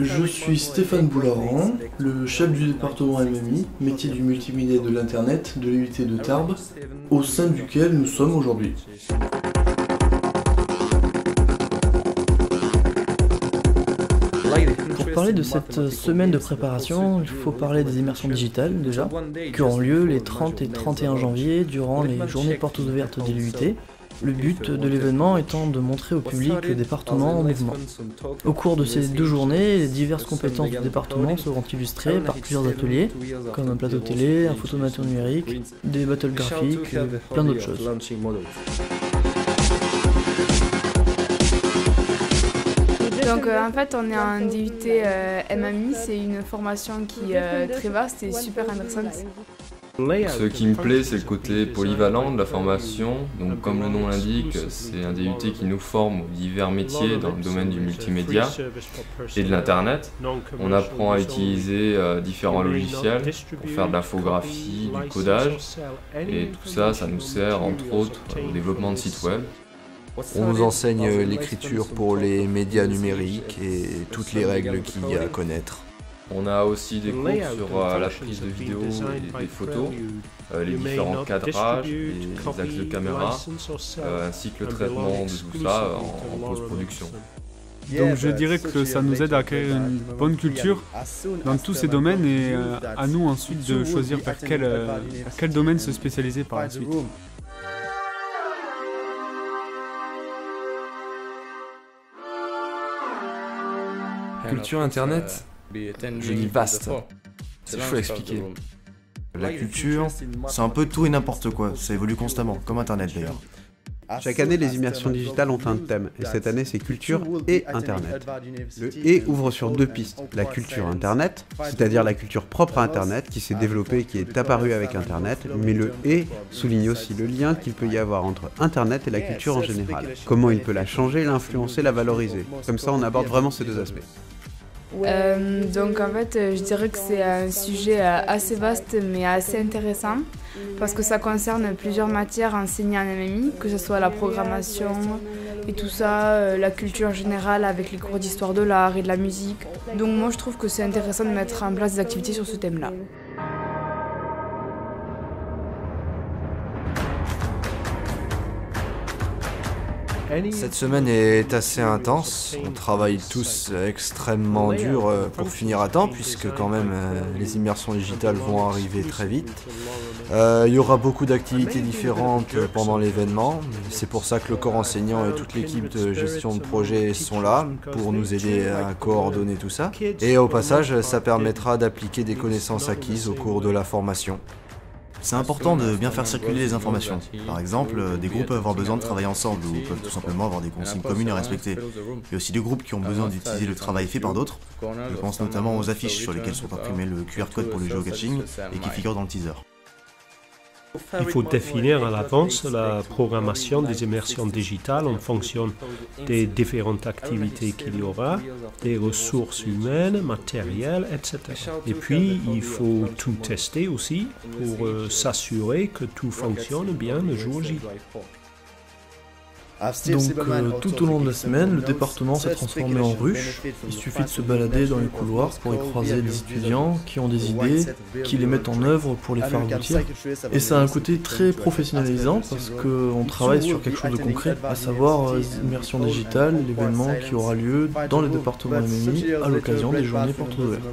Je suis Stéphane Boularan, le chef du département MMI, métier du multimédia et de l'Internet de l'UIT de Tarbes, au sein duquel nous sommes aujourd'hui. Pour parler de cette semaine de préparation, il faut parler des immersions digitales déjà, qui auront lieu les 30 et 31 janvier durant les journées portes ouvertes de l'UIT. Le but de l'événement étant de montrer au public le département en mouvement. Au cours de ces 2 journées, les diverses compétences du département seront illustrées par plusieurs ateliers, comme un plateau télé, un photomaton numérique, des battles graphiques, plein d'autres choses. Donc en fait on est en DUT MMI, c'est une formation qui est très vaste et super intéressante. Ce qui me plaît, c'est le côté polyvalent de la formation. Donc, comme le nom l'indique, c'est un DUT qui nous forme aux divers métiers dans le domaine du multimédia et de l'Internet. On apprend à utiliser différents logiciels pour faire de l'infographie, du codage. Et tout ça, ça nous sert entre autres au développement de sites web. On nous enseigne l'écriture pour les médias numériques et toutes les règles qu'il y a à connaître. On a aussi des cours sur la prise de vidéos et des photos, les différents cadrages, les axes de caméra, ainsi que le traitement de tout ça en post-production. Donc je dirais que ça nous aide à créer une bonne culture dans tous ces domaines et à nous ensuite de choisir vers quel domaine se spécialiser par la suite. Culture Internet, je dis vaste. C'est chaud à expliquer. La culture, c'est un peu tout et n'importe quoi, ça évolue constamment, comme Internet d'ailleurs. Chaque année, les immersions digitales ont un thème, et cette année, c'est culture et Internet. Le « et » ouvre sur 2 pistes. La culture Internet, c'est-à-dire la culture propre à Internet, qui s'est développée et qui est apparue avec Internet, mais le « et » souligne aussi le lien qu'il peut y avoir entre Internet et la culture en général. Comment il peut la changer, l'influencer, la valoriser. Comme ça, on aborde vraiment ces 2 aspects. Donc en fait je dirais que c'est un sujet assez vaste mais assez intéressant parce que ça concerne plusieurs matières enseignées en MMI, que ce soit la programmation et tout ça, la culture générale avec les cours d'histoire de l'art et de la musique. Donc moi je trouve que c'est intéressant de mettre en place des activités sur ce thème-là. Cette semaine est assez intense, on travaille tous extrêmement dur pour finir à temps puisque quand même les immersions digitales vont arriver très vite. Il y aura beaucoup d'activités différentes pendant l'événement, c'est pour ça que le corps enseignant et toute l'équipe de gestion de projet sont là pour nous aider à coordonner tout ça. Et au passage, ça permettra d'appliquer des connaissances acquises au cours de la formation. C'est important de bien faire circuler les informations. Par exemple, des groupes peuvent avoir besoin de travailler ensemble ou peuvent tout simplement avoir des consignes communes à respecter. Il y a aussi des groupes qui ont besoin d'utiliser le travail fait par d'autres. Je pense notamment aux affiches sur lesquelles sont imprimés le QR code pour le géocaching et qui figurent dans le teaser. Il faut définir à l'avance la programmation des immersions digitales en fonction des différentes activités qu'il y aura, des ressources humaines, matérielles, etc. Et puis, il faut tout tester aussi pour s'assurer que tout fonctionne bien le jour J. Donc tout au long de la semaine, le département s'est transformé en ruche. Il suffit de se balader dans les couloirs pour y croiser des étudiants qui ont des idées, qui les mettent en œuvre pour les faire aboutir. Et ça a un côté très professionnalisant parce qu'on travaille sur quelque chose de concret, à savoir l'immersion digitale, l'événement qui aura lieu dans le département MMI à l'occasion des journées portes ouvertes.